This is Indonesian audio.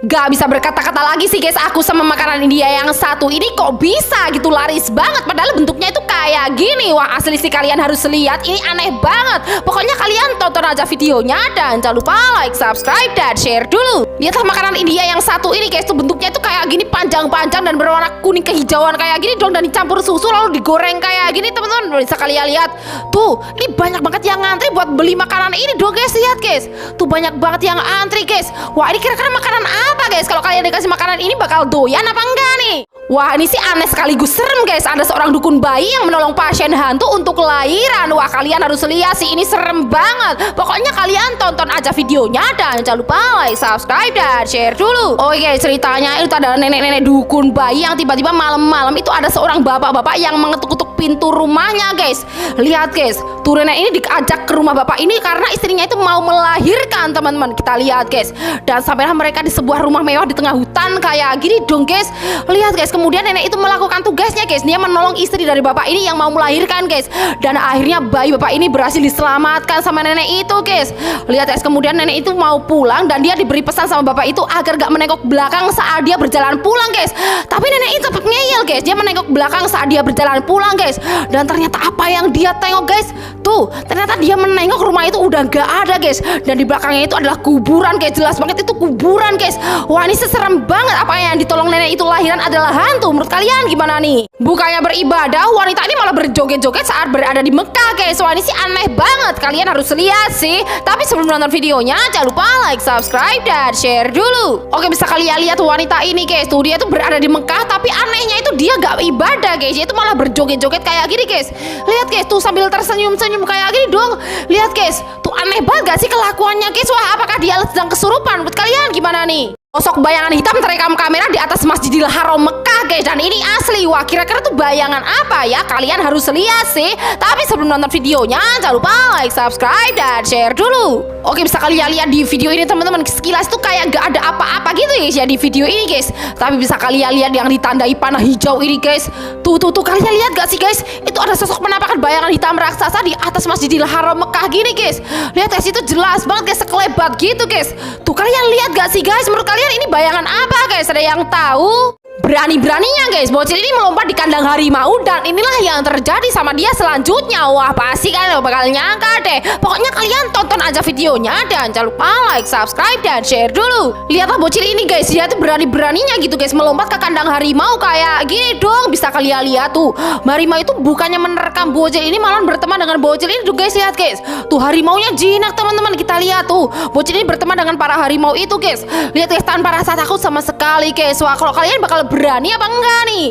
Gak bisa berkata-kata lagi sih guys, aku sama makanan India yang satu ini kok bisa gitu laris banget. Padahal bentuknya itu kayak gini. Wah asli sih kalian harus lihat, ini aneh banget. Pokoknya kalian tonton aja videonya dan jangan lupa like, subscribe, dan share dulu. Lihatlah makanan India yang satu ini guys, tuh bentuknya itu kayak gini, panjang-panjang dan berwarna kuning kehijauan kayak gini dong, dan dicampur susu lalu digoreng kayak gini teman-teman. Bisa kalian lihat tuh, ini banyak banget yang ngantri buat beli makanan ini dong guys. Lihat guys, tuh banyak banget yang antri guys. Wah ini kira-kira makanan apa guys? Kalau kalian dikasih makanan ini bakal doyan apa enggak nih? Wah ini sih aneh sekaligus serem guys. Ada seorang dukun bayi yang menolong pasien hantu untuk kelahiran. Wah kalian harus lihat sih, ini serem banget. Pokoknya kalian tonton aja videonya dan jangan lupa like, subscribe, dan share dulu. Oke, ceritanya itu ada nenek-nenek dukun bayi yang tiba-tiba malam-malam itu ada seorang bapak-bapak yang mengetuk-ketuk pintu rumahnya guys. Lihat guys, tuh nenek ini diajak ke rumah bapak ini karena istrinya itu mau melahirkan teman-teman. Kita lihat guys, dan sampailah mereka di sebuah rumah mewah di tengah hutan kayak gini dong guys. Lihat guys, kemudian nenek itu melakukan tugasnya guys. Dia menolong istri dari bapak ini yang mau melahirkan guys. Dan akhirnya bayi bapak ini berhasil diselamatkan sama nenek itu guys. Lihat guys, kemudian nenek itu mau pulang dan dia diberi pesan sama bapak itu agar gak menengok belakang saat dia berjalan pulang guys. Tapi nenek itu tetap ngeyel guys. Dia menengok belakang saat dia berjalan pulang guys. Dan ternyata apa yang dia tengok guys? Tuh, ternyata dia menengok rumah itu udah gak ada guys. Dan di belakangnya itu adalah kuburan guys. Jelas banget itu kuburan guys. Wah ini serem banget. Apa yang ditolong nenek itu lahiran adalah hantu. Menurut kalian gimana nih? Bukannya beribadah, wanita ini malah berjoget-joget saat berada di Mekah guys. Wah ini sih aneh banget. Kalian harus lihat sih. Tapi sebelum nonton videonya jangan lupa like, subscribe, dan share dulu. Oke, bisa kalian lihat wanita ini guys. Tuh dia tuh berada di Mekah, tapi anehnya itu dia gak ibadah guys. Dia itu malah berjoget-joget kayak gini guys. Lihat guys, tuh sambil tersenyum-senyum kayak gini dong. Lihat guys, tuh aneh banget gak sih kelakuannya guys. Wah apakah dia sedang kesurupan? Menurut kalian gimana nih? Sosok bayangan hitam terekam kamera di atas Masjidil Haram Mekah guys. Dan ini asli. Wah kira-kira tuh bayangan apa ya? Kalian harus lihat sih. Tapi sebelum nonton videonya jangan lupa like, subscribe, dan share dulu. Oke, bisa kalian lihat di video ini teman-teman, sekilas tuh kayak gak ada apa-apa gitu guys ya di video ini guys. Tapi bisa kalian lihat yang ditandai panah hijau ini guys. Tuh kalian lihat gak sih guys? Itu ada sosok penampakan bayangan hitam raksasa di atas Masjidil Haram Mekah gini guys. Lihat guys, itu jelas banget guys, sekelebat gitu guys. Tuh kalian lihat gak sih guys? Menurut kalian ini bayangan apa guys? Ada yang tahu? Berani-beraninya guys, bocil ini melompat di kandang harimau, dan inilah yang terjadi sama dia selanjutnya. Wah pasti kalian bakal nyangka deh. Pokoknya kalian tonton aja videonya dan jangan lupa like, subscribe, dan share dulu. Lihatlah bocil ini guys, dia tuh berani-beraninya gitu guys melompat ke kandang harimau kayak gini dong. Bisa kalian lihat tuh, harimau itu bukannya menerkam bocil ini, malah berteman dengan bocil ini tuh guys. Lihat guys, tuh harimaunya jinak teman-teman. Kita lihat tuh, bocil ini berteman dengan para harimau itu guys. Lihat guys, tanpa rasa takut sama sekali guys. Wah kalau kalian bakal berani apa enggak nih?